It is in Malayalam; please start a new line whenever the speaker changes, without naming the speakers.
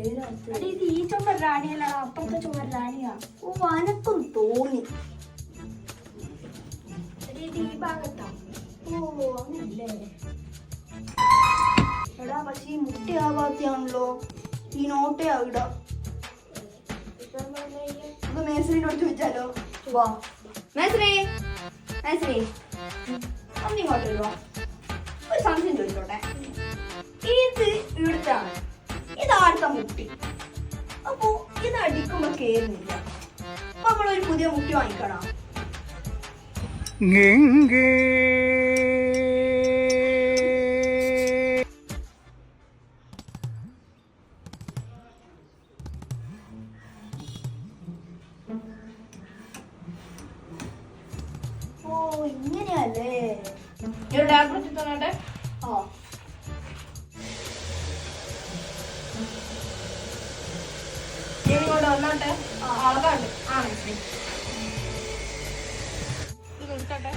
ഇത് ഈ ചുമർ റാണിയല്ല, അപ്പുറത്തെ ചുമർ റാണിയാ.
ഓ അനക്കും തോന്നി.
ഇത് ഈ ഭാഗത്താ.
ഓ അങ്ങനല്ലേ. എടാ പക്ഷെ ഈ മുട്ടയാവാത്തയാണല്ലോ. ഈ നോട്ടേ ആവിട. ഇത് മേസറിനോട് ചോദിച്ചാലോ? വാ മേസറി, മേസറി ഒന്നിങ്ങോട്ട് വരുവാ. ഒരു സംശയം ചോദിച്ചോട്ടെ. ഇത് ഇവിടുത്താണ്, ഇതാടുത്ത മുട്ടി. അപ്പൊ ഇത് അടിക്കുമ്പോ കേറുന്നില്ല. അപ്പൊ നമ്മളൊരു പുതിയ മുട്ടി വാങ്ങിക്കണം. ഓ ഇങ്ങനെയല്ലേ. ആ
ഇങ്ങോട്ട് വന്നോട്ടെ.
അളകാണ്ട്.
ഇത് എടുത്തോട്ടെ.